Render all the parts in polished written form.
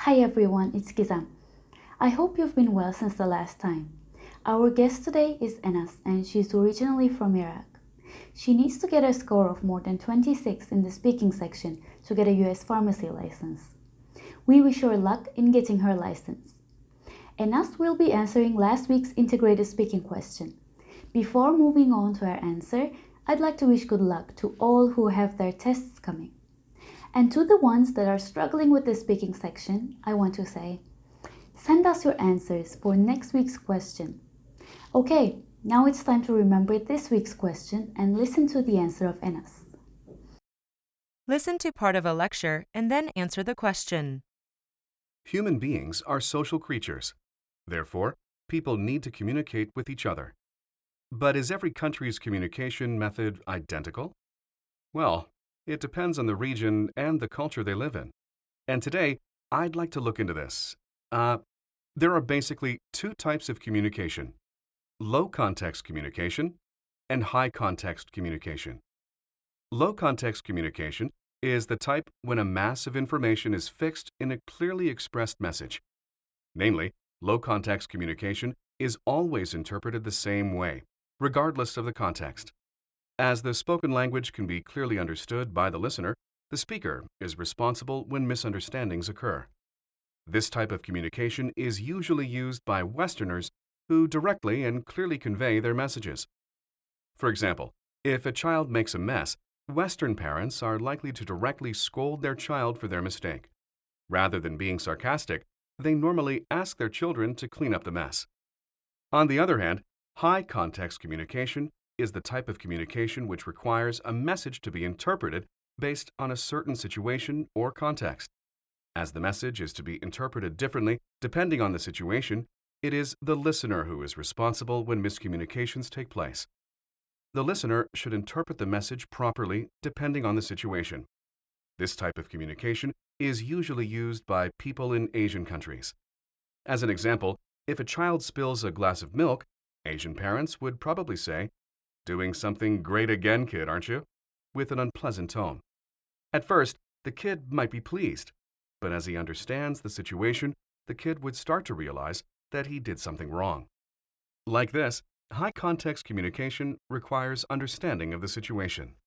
Hi everyone, it's Gizam. I hope you've been well since the last time. Our guest today is Enas and she's originally from Iraq. She needs to get a score of more than 26 in the speaking section to get a US pharmacy license. We wish her luck in getting her license. Enas will be answering last week's integrated speaking question. Before moving on to her answer, I'd like to wish good luck to all who have their tests coming. And to the ones that are struggling with the speaking section, I want to say, send us your answers for next week's question. Okay, now it's time to remember this week's question and listen to the answer of Enas. Listen to part of a lecture and then answer the question. Human beings are social creatures. Therefore, people need to communicate with each other. But is every country's communication method identical? Well, it depends on the region and the culture they live in. And today, I'd like to look into this. There are basically two types of communication: low context communication and high context communication. Low context communication is the type when a mass of information is fixed in a clearly expressed message. Namely, low context communication is always interpreted the same way, regardless of the context. As the spoken language can be clearly understood by the listener, the speaker is responsible when misunderstandings occur. This type of communication is usually used by Westerners who directly and clearly convey their messages. For example, if a child makes a mess, Western parents are likely to directly scold their child for their mistake. Rather than being sarcastic, they normally ask their children to clean up the mess. On the other hand, high context communication is the type of communication which requires a message to be interpreted based on a certain situation or context. As the message is to be interpreted differently depending on the situation, it is the listener who is responsible when miscommunications take place. The listener should interpret the message properly depending on the situation. This type of communication is usually used by people in Asian countries. As an example, if a child spills a glass of milk, Asian parents would probably say, "Doing something great again, kid, aren't you?" with an unpleasant tone. At first, the kid might be pleased, but as he understands the situation, the kid would start to realize that he did something wrong. Like this, high context communication requires understanding of the situation.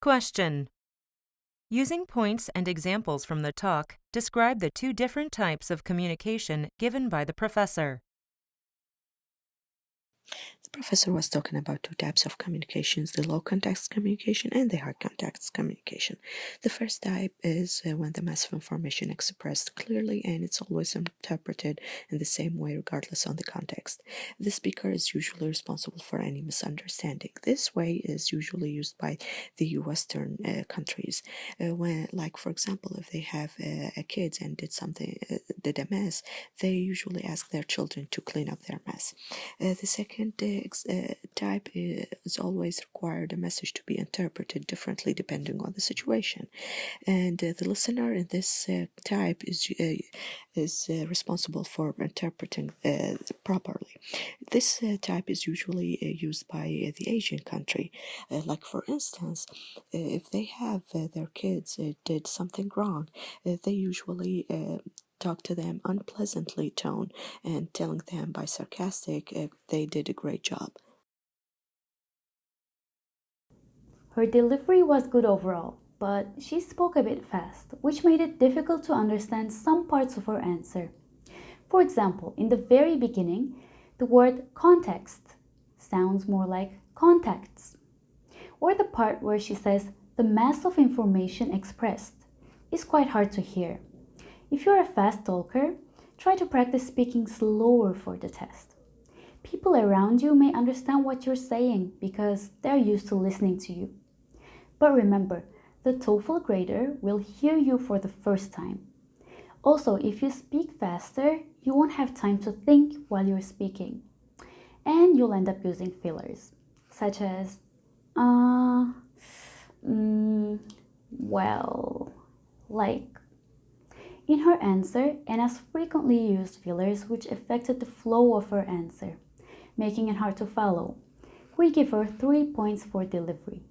Question. Using points and examples from the talk, describe the two different types of communication given by the professor. The professor was talking about two types of communications: the low context communication and the high context communication. The first type is when the mass of information expressed clearly and it's always interpreted in the same way regardless of the context. The speaker is usually responsible for any misunderstanding. This way is usually used by the Western countries. When, like for example, if they have a kid and did a mess, they usually ask their children to clean up their mess. The second type is always required a message to be interpreted differently depending on the situation, and the listener in this type is responsible for interpreting properly. This type is usually used by the Asian country. Like for instance, if they have their kids did something wrong, they usually talk to them unpleasantly tone and telling them by sarcastic they did a great job. Her delivery was good overall, but she spoke a bit fast, which made it difficult to understand some parts of her answer. For example, in the very beginning, the word context sounds more like contacts. Or the part where she says the mass of information expressed is quite hard to hear. If you're a fast talker, try to practice speaking slower for the test. People around you may understand what you're saying because they're used to listening to you. But remember, the TOEFL grader will hear you for the first time. Also, if you speak faster, you won't have time to think while you're speaking. And you'll end up using fillers, such as, well, like. In her answer, Enas frequently used fillers which affected the flow of her answer, making it hard to follow. We give her 3 points for delivery.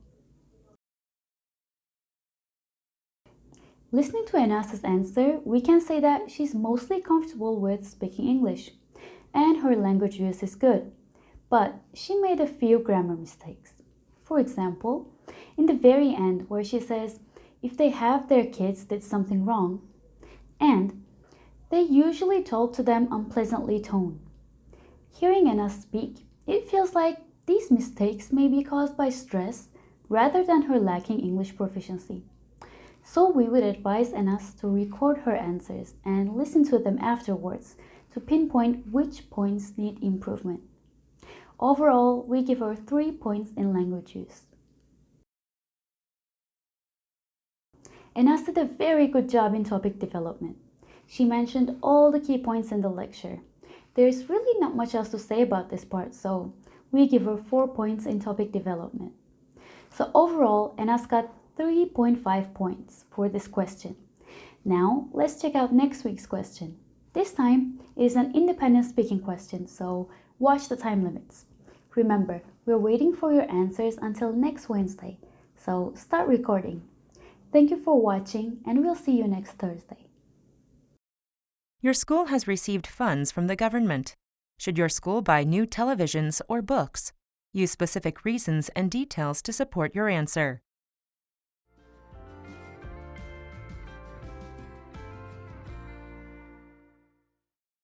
Listening to Anas's answer, we can say that she's mostly comfortable with speaking English, and her language use is good. But she made a few grammar mistakes. For example, in the very end where she says, if they have their kids did something wrong, and they usually talk to them unpleasantly tone. Hearing Anas speak, it feels like these mistakes may be caused by stress rather than her lacking English proficiency. So we would advise Anas to record her answers and listen to them afterwards to pinpoint which points need improvement. Overall, we give her 3 points in language use. Anas did a very good job in topic development. She mentioned all the key points in the lecture. There's really not much else to say about this part, so we give her 4 points in topic development. So overall, Anas got 3.5 points for this question. Now, let's check out next week's question. This time, it is an independent speaking question, so watch the time limits. Remember, we're waiting for your answers until next Wednesday, so start recording. Thank you for watching, and we'll see you next Thursday. Your school has received funds from the government. Should your school buy new televisions or books? Use specific reasons and details to support your answer.